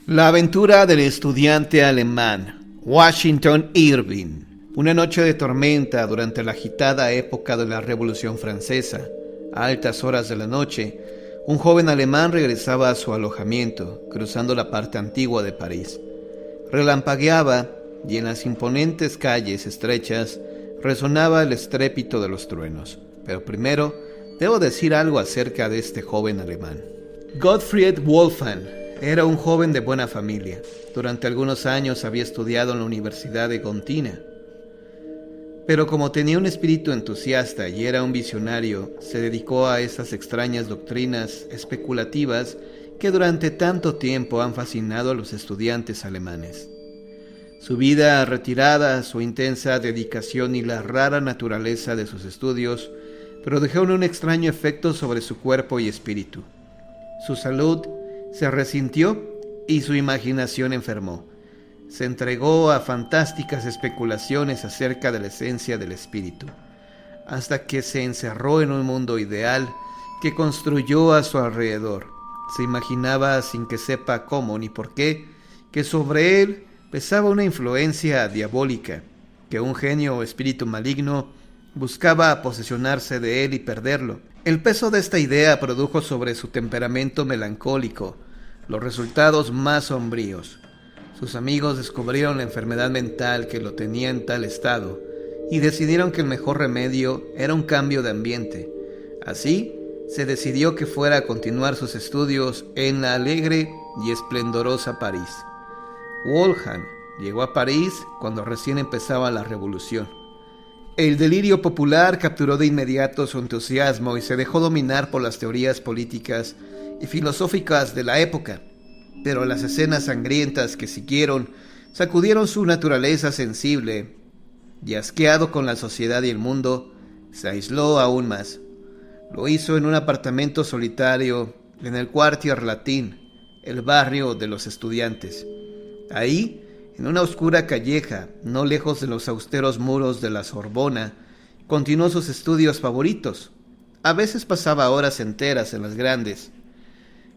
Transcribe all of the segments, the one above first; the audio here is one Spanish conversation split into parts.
La aventura del estudiante alemán, Washington Irving. Una noche de tormenta durante la agitada época de la Revolución Francesa, a altas horas de la noche, un joven alemán regresaba a su alojamiento, cruzando la parte antigua de París. Relampagueaba y en las imponentes calles estrechas resonaba el estrépito de los truenos. Pero primero, debo decir algo acerca de este joven alemán. Gottfried Wolfgang era un joven de buena familia. Durante algunos años había estudiado en la Universidad de Gotinga. Pero como tenía un espíritu entusiasta y era un visionario, se dedicó a esas extrañas doctrinas especulativas que durante tanto tiempo han fascinado a los estudiantes alemanes. Su vida retirada, su intensa dedicación y la rara naturaleza de sus estudios produjeron un extraño efecto sobre su cuerpo y espíritu. Su salud se resintió y su imaginación enfermó. Se entregó a fantásticas especulaciones acerca de la esencia del espíritu, hasta que se encerró en un mundo ideal que construyó a su alrededor. Se imaginaba, sin que sepa cómo ni por qué, que sobre él pesaba una influencia diabólica, que un genio o espíritu maligno buscaba posesionarse de él y perderlo. El peso de esta idea produjo sobre su temperamento melancólico los resultados más sombríos. Sus amigos descubrieron la enfermedad mental que lo tenía en tal estado y decidieron que el mejor remedio era un cambio de ambiente. Así, se decidió que fuera a continuar sus estudios en la alegre y esplendorosa París. Wolfgang llegó a París cuando recién empezaba la revolución. El delirio popular capturó de inmediato su entusiasmo y se dejó dominar por las teorías políticas y filosóficas de la época, pero las escenas sangrientas que siguieron sacudieron su naturaleza sensible y, asqueado con la sociedad y el mundo, se aisló aún más. Lo hizo en un apartamento solitario en el Quartier Latin, el barrio de los estudiantes. Ahí, en una oscura calleja, no lejos de los austeros muros de la Sorbona, continuó sus estudios favoritos. A veces pasaba horas enteras en las grandes.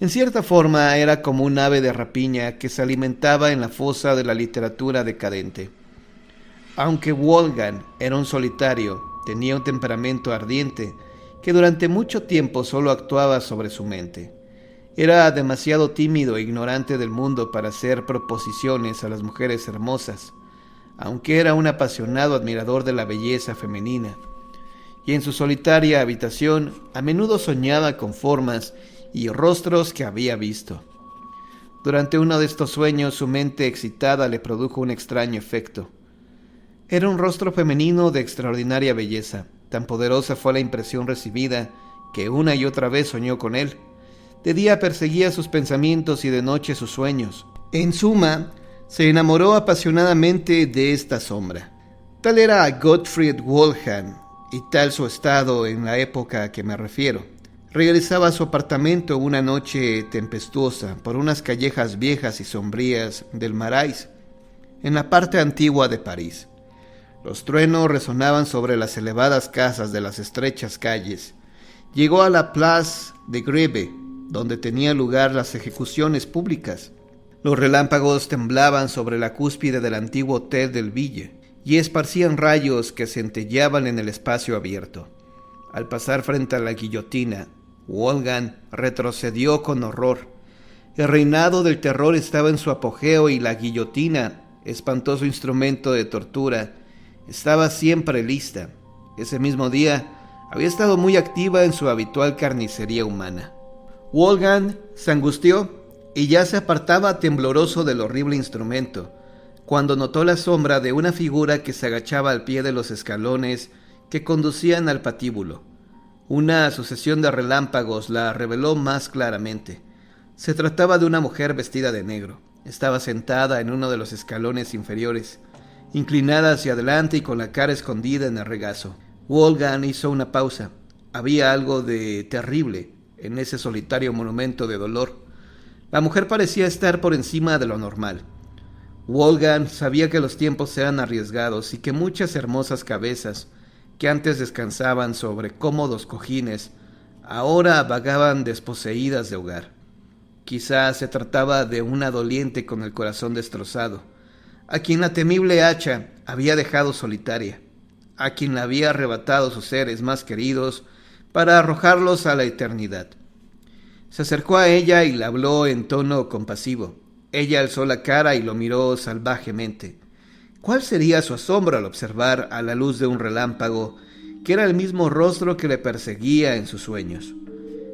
En cierta forma era como un ave de rapiña que se alimentaba en la fosa de la literatura decadente. Aunque Wolfgang era un solitario, tenía un temperamento ardiente que durante mucho tiempo solo actuaba sobre su mente. Era demasiado tímido e ignorante del mundo para hacer proposiciones a las mujeres hermosas, aunque era un apasionado admirador de la belleza femenina. Y en su solitaria habitación a menudo soñaba con formas y rostros que había visto. Durante uno de estos sueños su mente excitada le produjo un extraño efecto. Era un rostro femenino de extraordinaria belleza. Tan poderosa fue la impresión recibida que una y otra vez soñó con él. De día perseguía sus pensamientos y de noche sus sueños. En suma, se enamoró apasionadamente de esta sombra. Tal era Gottfried Wolfgang y tal su estado en la época a que me refiero. Regresaba a su apartamento una noche tempestuosa por unas callejas viejas y sombrías del Marais, en la parte antigua de París. Los truenos resonaban sobre las elevadas casas de las estrechas calles. Llegó a la Place de Grève, donde tenían lugar las ejecuciones públicas. Los relámpagos temblaban sobre la cúspide del antiguo Hotel del Ville y esparcían rayos que centelleaban en el espacio abierto. Al pasar frente a la guillotina, Wolfgang retrocedió con horror. El reinado del terror estaba en su apogeo y la guillotina, espantoso instrumento de tortura, estaba siempre lista. Ese mismo día había estado muy activa en su habitual carnicería humana. Wolfgang se angustió y ya se apartaba tembloroso del horrible instrumento, cuando notó la sombra de una figura que se agachaba al pie de los escalones que conducían al patíbulo. Una sucesión de relámpagos la reveló más claramente. Se trataba de una mujer vestida de negro. Estaba sentada en uno de los escalones inferiores, inclinada hacia adelante y con la cara escondida en el regazo. Wolfgang hizo una pausa. Había algo de terrible en ese solitario monumento de dolor. La mujer parecía estar por encima de lo normal. Wolfgang sabía que los tiempos eran arriesgados y que muchas hermosas cabezas que antes descansaban sobre cómodos cojines, ahora vagaban desposeídas de hogar. Quizás se trataba de una doliente con el corazón destrozado, a quien la temible hacha había dejado solitaria, a quien le había arrebatado sus seres más queridos para arrojarlos a la eternidad. Se acercó a ella y le habló en tono compasivo. Ella alzó la cara y lo miró salvajemente. ¿Cuál sería su asombro al observar a la luz de un relámpago que era el mismo rostro que le perseguía en sus sueños?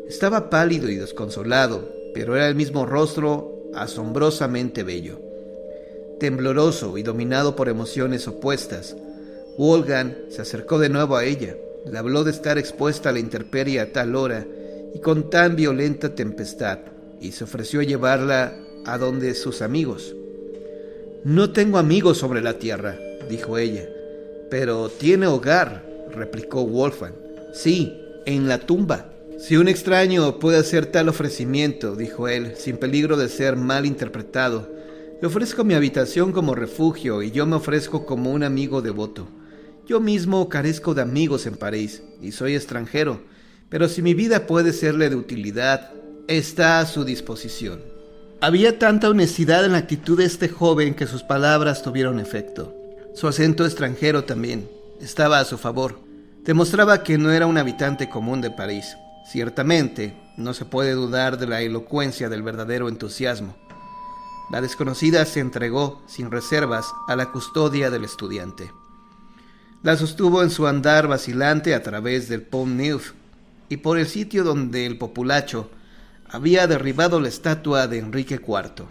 Estaba pálido y desconsolado, pero era el mismo rostro asombrosamente bello. Tembloroso y dominado por emociones opuestas, Wolfgang se acercó de nuevo a ella. Le habló de estar expuesta a la intemperie a tal hora y con tan violenta tempestad, y se ofreció a llevarla a donde sus amigos. «No tengo amigos sobre la tierra», dijo ella. «Pero tiene hogar», replicó Wolfgang. «Sí, en la tumba». «Si un extraño puede hacer tal ofrecimiento», dijo él, sin peligro de ser mal interpretado, «le ofrezco mi habitación como refugio y yo me ofrezco como un amigo devoto. Yo mismo carezco de amigos en París y soy extranjero, pero si mi vida puede serle de utilidad, está a su disposición». Había tanta honestidad en la actitud de este joven que sus palabras tuvieron efecto. Su acento extranjero también estaba a su favor. Demostraba que no era un habitante común de París. Ciertamente, no se puede dudar de la elocuencia del verdadero entusiasmo. La desconocida se entregó, sin reservas, a la custodia del estudiante. La sostuvo en su andar vacilante a través del Pont Neuf y por el sitio donde el populacho había derribado la estatua de Enrique IV.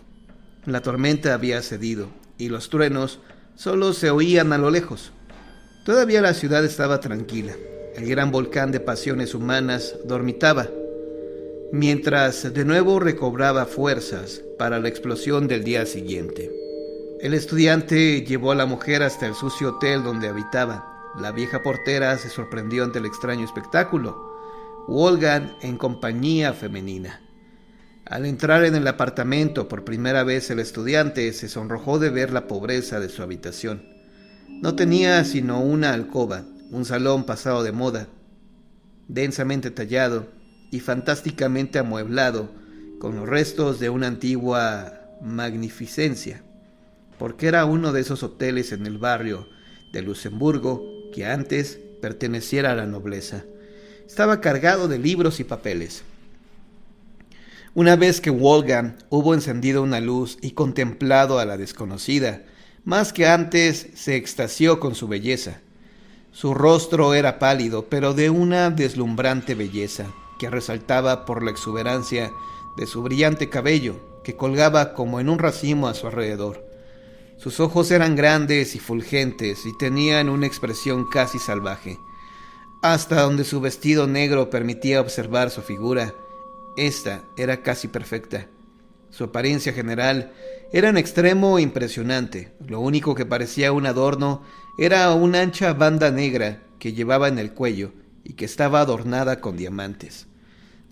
La tormenta había cedido y los truenos solo se oían a lo lejos. Todavía la ciudad estaba tranquila. El gran volcán de pasiones humanas dormitaba, mientras de nuevo recobraba fuerzas para la explosión del día siguiente. El estudiante llevó a la mujer hasta el sucio hotel donde habitaba. La vieja portera se sorprendió ante el extraño espectáculo. Wolfgang en compañía femenina. Al entrar en el apartamento por primera vez, el estudiante se sonrojó de ver la pobreza de su habitación. No tenía sino una alcoba, un salón pasado de moda, densamente tallado y fantásticamente amueblado, con los restos de una antigua magnificencia, porque era uno de esos hoteles en el barrio de Luxemburgo que antes perteneciera a la nobleza. Estaba cargado de libros y papeles. Una vez que Wolfgang hubo encendido una luz y contemplado a la desconocida, más que antes se extasió con su belleza. Su rostro era pálido, pero de una deslumbrante belleza, que resaltaba por la exuberancia de su brillante cabello, que colgaba como en un racimo a su alrededor. Sus ojos eran grandes y fulgentes y tenían una expresión casi salvaje. Hasta donde su vestido negro permitía observar su figura, esta era casi perfecta. Su apariencia general era en extremo impresionante. Lo único que parecía un adorno era una ancha banda negra que llevaba en el cuello y que estaba adornada con diamantes.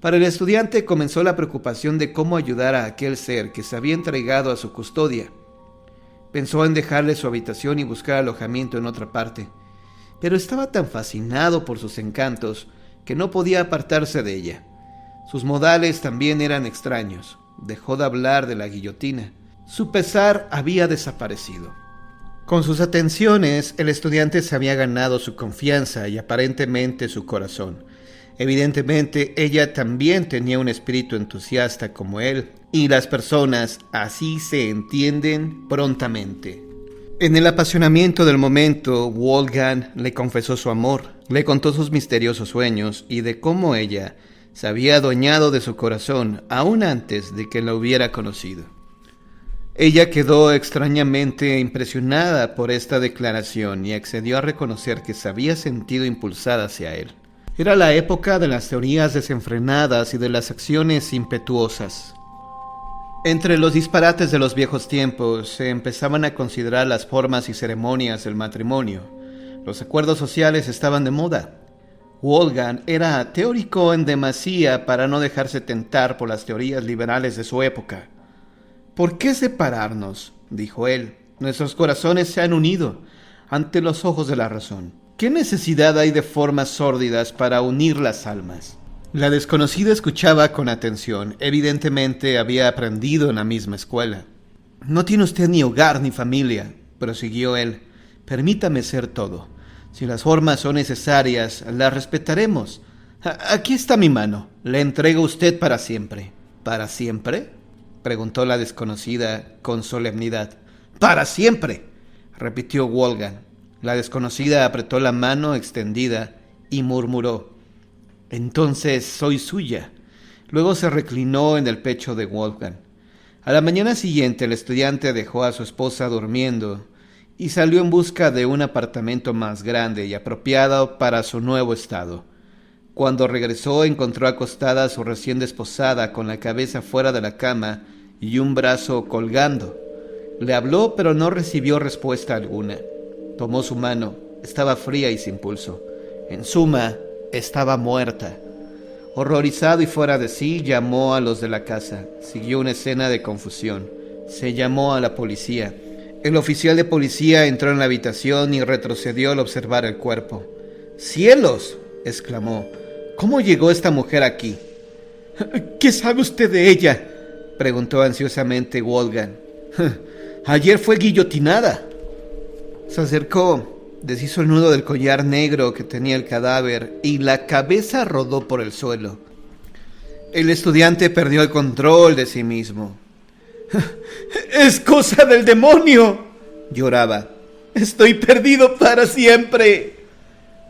Para el estudiante comenzó la preocupación de cómo ayudar a aquel ser que se había entregado a su custodia. Pensó en dejarle su habitación y buscar alojamiento en otra parte, pero estaba tan fascinado por sus encantos que no podía apartarse de ella. Sus modales también eran extraños. Dejó de hablar de la guillotina. Su pesar había desaparecido. Con sus atenciones, el estudiante se había ganado su confianza y aparentemente su corazón. Evidentemente, ella también tenía un espíritu entusiasta como él, y las personas así se entienden prontamente. En el apasionamiento del momento, Wolfgang le confesó su amor, le contó sus misteriosos sueños y de cómo ella se había adueñado de su corazón aún antes de que la hubiera conocido. Ella quedó extrañamente impresionada por esta declaración y accedió a reconocer que se había sentido impulsada hacia él. Era la época de las teorías desenfrenadas y de las acciones impetuosas. Entre los disparates de los viejos tiempos se empezaban a considerar las formas y ceremonias del matrimonio. Los acuerdos sociales estaban de moda. Wolfgang era teórico en demasía para no dejarse tentar por las teorías liberales de su época. «¿Por qué separarnos?», dijo él. «Nuestros corazones se han unido ante los ojos de la razón. ¿Qué necesidad hay de formas sórdidas para unir las almas?». La desconocida escuchaba con atención. Evidentemente había aprendido en la misma escuela. No tiene usted ni hogar ni familia, prosiguió él. Permítame ser todo. Si las formas son necesarias, las respetaremos. Aquí está mi mano. La entrego a usted para siempre. ¿Para siempre?, preguntó la desconocida con solemnidad. ¡Para siempre!, repitió Wolfgang. La desconocida apretó la mano extendida y murmuró: «Entonces soy suya». Luego se reclinó en el pecho de Wolfgang. A la mañana siguiente el estudiante dejó a su esposa durmiendo y salió en busca de un apartamento más grande y apropiado para su nuevo estado. Cuando regresó encontró acostada a su recién desposada con la cabeza fuera de la cama y un brazo colgando. Le habló, pero no recibió respuesta alguna. Tomó su mano. Estaba fría y sin pulso. En suma, estaba muerta. Horrorizado y fuera de sí, llamó a los de la casa. Siguió una escena de confusión. Se llamó a la policía. El oficial de policía entró en la habitación y retrocedió al observar el cuerpo. «¡Cielos!», exclamó. «¿Cómo llegó esta mujer aquí?». «¿Qué sabe usted de ella?», preguntó ansiosamente Wolfgang. «Ayer fue guillotinada». Se acercó, deshizo el nudo del collar negro que tenía el cadáver y la cabeza rodó por el suelo. El estudiante perdió el control de sí mismo. «¡Es cosa del demonio!», lloraba. «Estoy perdido para siempre».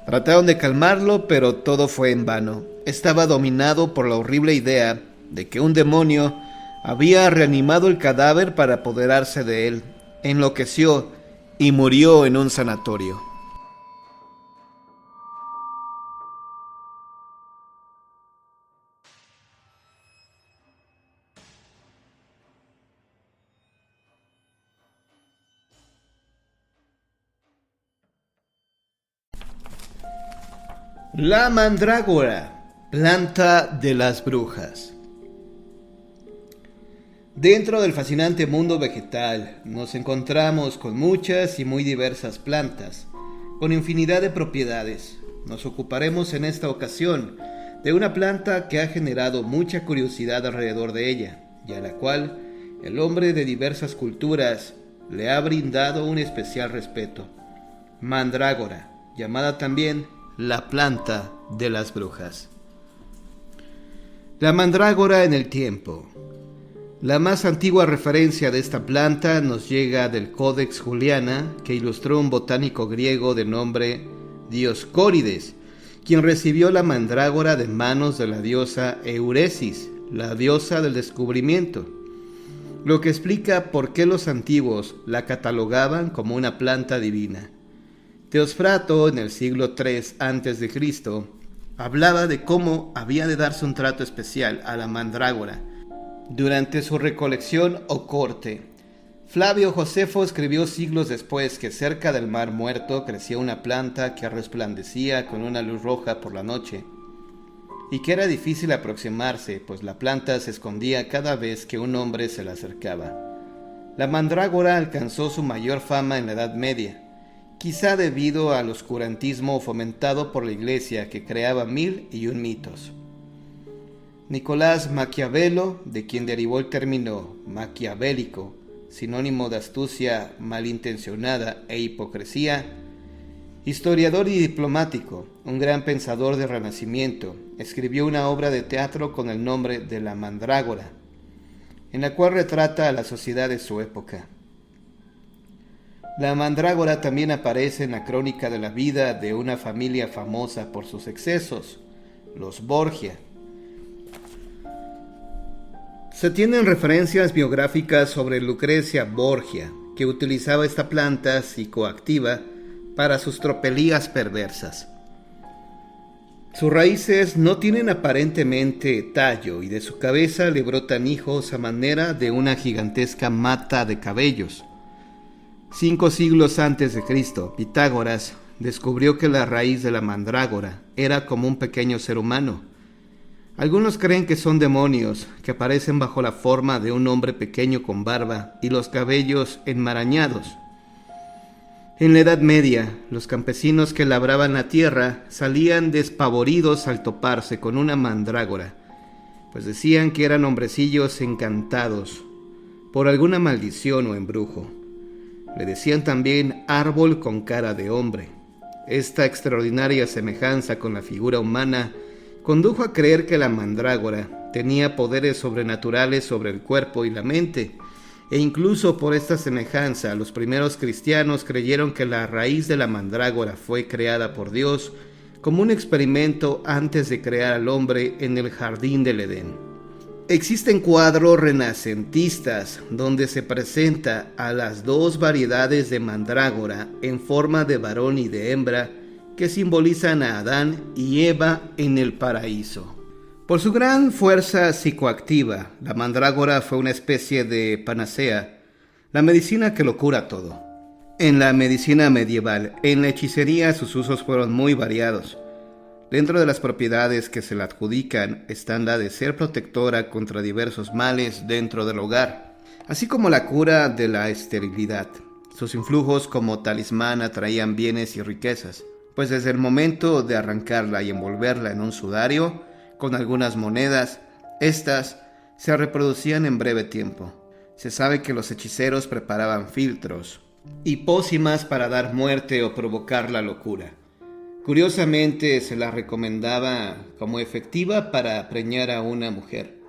Trataron de calmarlo, pero todo fue en vano. Estaba dominado por la horrible idea de que un demonio había reanimado el cadáver para apoderarse de él. Enloqueció y murió en un sanatorio. La mandrágora, planta de las brujas. Dentro del fascinante mundo vegetal nos encontramos con muchas y muy diversas plantas, con infinidad de propiedades. Nos ocuparemos en esta ocasión de una planta que ha generado mucha curiosidad alrededor de ella, y a la cual el hombre de diversas culturas le ha brindado un especial respeto. Mandrágora, llamada también la planta de las brujas. La mandrágora en el tiempo. La más antigua referencia de esta planta nos llega del Codex Juliana, que ilustró un botánico griego de nombre Dioscórides, quien recibió la mandrágora de manos de la diosa Euresis, la diosa del descubrimiento, lo que explica por qué los antiguos la catalogaban como una planta divina. Teosfrato, en el siglo III a.C., hablaba de cómo había de darse un trato especial a la mandrágora durante su recolección o corte. Flavio Josefo escribió siglos después que cerca del Mar Muerto crecía una planta que resplandecía con una luz roja por la noche, y que era difícil aproximarse, pues la planta se escondía cada vez que un hombre se la acercaba. La mandrágora alcanzó su mayor fama en la Edad Media, quizá debido al oscurantismo fomentado por la Iglesia, que creaba 1001 mitos. Nicolás Maquiavelo, de quien derivó el término maquiavélico, sinónimo de astucia malintencionada e hipocresía, historiador y diplomático, un gran pensador del Renacimiento, escribió una obra de teatro con el nombre de La Mandrágora, en la cual retrata a la sociedad de su época. La mandrágora también aparece en la crónica de la vida de una familia famosa por sus excesos, los Borgia. Se tienen referencias biográficas sobre Lucrecia Borgia, que utilizaba esta planta psicoactiva para sus tropelías perversas. Sus raíces no tienen aparentemente tallo y de su cabeza le brotan hijos a manera de una gigantesca mata de cabellos. 5 siglos antes de Cristo, Pitágoras descubrió que la raíz de la mandrágora era como un pequeño ser humano. Algunos creen que son demonios que aparecen bajo la forma de un hombre pequeño con barba y los cabellos enmarañados. En la Edad Media, los campesinos que labraban la tierra salían despavoridos al toparse con una mandrágora, pues decían que eran hombrecillos encantados por alguna maldición o embrujo. Le decían también árbol con cara de hombre. Esta extraordinaria semejanza con la figura humana condujo a creer que la mandrágora tenía poderes sobrenaturales sobre el cuerpo y la mente, e incluso por esta semejanza los primeros cristianos creyeron que la raíz de la mandrágora fue creada por Dios como un experimento antes de crear al hombre en el jardín del Edén. Existen cuadros renacentistas donde se presenta a las dos variedades de mandrágora en forma de varón y de hembra que simbolizan a Adán y Eva en el paraíso. Por su gran fuerza psicoactiva, la mandrágora fue una especie de panacea, la medicina que lo cura todo. En la medicina medieval, en la hechicería, sus usos fueron muy variados. Dentro de las propiedades que se le adjudican están la de ser protectora contra diversos males dentro del hogar, así como la cura de la esterilidad. Sus influjos como talismán atraían bienes y riquezas, pues desde el momento de arrancarla y envolverla en un sudario, con algunas monedas, estas se reproducían en breve tiempo. Se sabe que los hechiceros preparaban filtros y pócimas para dar muerte o provocar la locura. Curiosamente, se la recomendaba como efectiva para preñar a una mujer.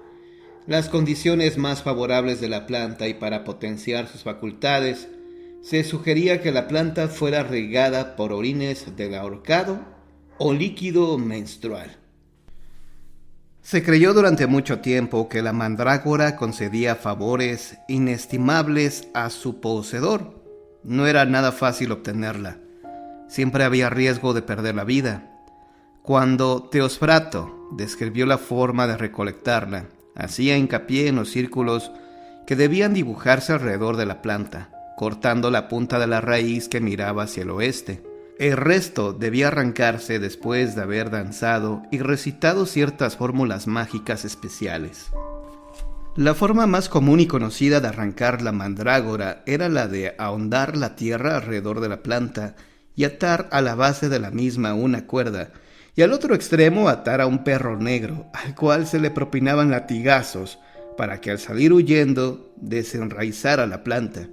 Las condiciones más favorables de la planta y para potenciar sus facultades, se sugería que la planta fuera regada por orines del ahorcado o líquido menstrual. Se creyó durante mucho tiempo que la mandrágora concedía favores inestimables a su poseedor. No era nada fácil obtenerla. Siempre había riesgo de perder la vida. Cuando Teosfrato describió la forma de recolectarla, hacía hincapié en los círculos que debían dibujarse alrededor de la planta, cortando la punta de la raíz que miraba hacia el oeste. El resto debía arrancarse después de haber danzado y recitado ciertas fórmulas mágicas especiales. La forma más común y conocida de arrancar la mandrágora era la de ahondar la tierra alrededor de la planta y atar a la base de la misma una cuerda, y al otro extremo atar a un perro negro, al cual se le propinaban latigazos para que al salir huyendo desenraizara la planta.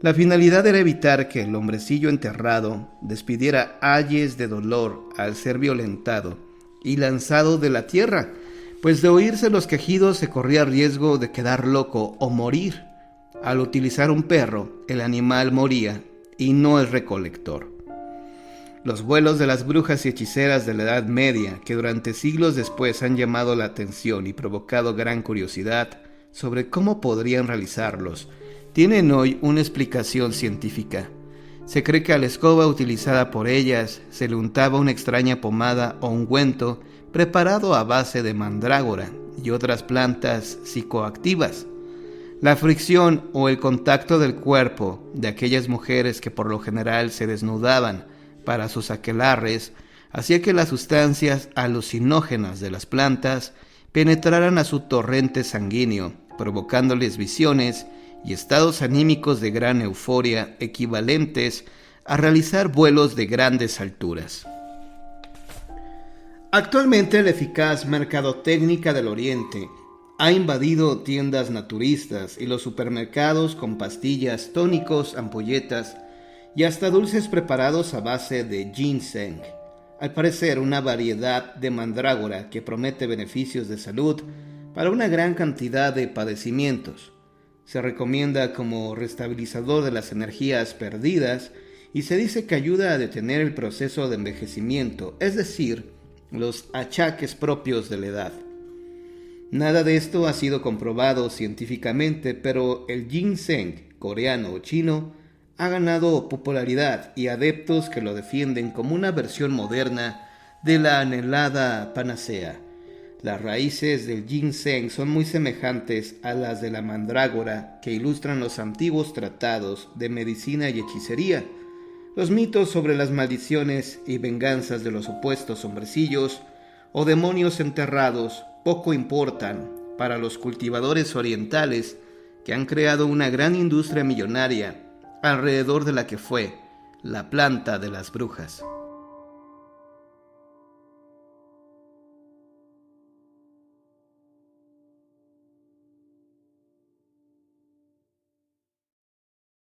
La finalidad era evitar que el hombrecillo enterrado despidiera ayes de dolor al ser violentado y lanzado de la tierra, pues de oírse los quejidos se corría riesgo de quedar loco o morir. Al utilizar un perro, el animal moría y no el recolector. Los vuelos de las brujas y hechiceras de la Edad Media, que durante siglos después han llamado la atención y provocado gran curiosidad sobre cómo podrían realizarlos, tienen hoy una explicación científica. Se cree que a la escoba utilizada por ellas se le untaba una extraña pomada o ungüento preparado a base de mandrágora y otras plantas psicoactivas. La fricción o el contacto del cuerpo de aquellas mujeres que por lo general se desnudaban para sus aquelarres hacía que las sustancias alucinógenas de las plantas penetraran a su torrente sanguíneo, provocándoles visiones y estados anímicos de gran euforia equivalentes a realizar vuelos de grandes alturas. Actualmente la eficaz mercadotecnia del Oriente ha invadido tiendas naturistas y los supermercados con pastillas, tónicos, ampolletas y hasta dulces preparados a base de ginseng. Al parecer, una variedad de mandrágora que promete beneficios de salud para una gran cantidad de padecimientos. Se recomienda como restabilizador de las energías perdidas y se dice que ayuda a detener el proceso de envejecimiento, es decir, los achaques propios de la edad. Nada de esto ha sido comprobado científicamente, pero el ginseng, coreano o chino, ha ganado popularidad y adeptos que lo defienden como una versión moderna de la anhelada panacea. Las raíces del ginseng son muy semejantes a las de la mandrágora que ilustran los antiguos tratados de medicina y hechicería. Los mitos sobre las maldiciones y venganzas de los opuestos hombrecillos o demonios enterrados poco importan para los cultivadores orientales que han creado una gran industria millonaria alrededor de la que fue la planta de las brujas.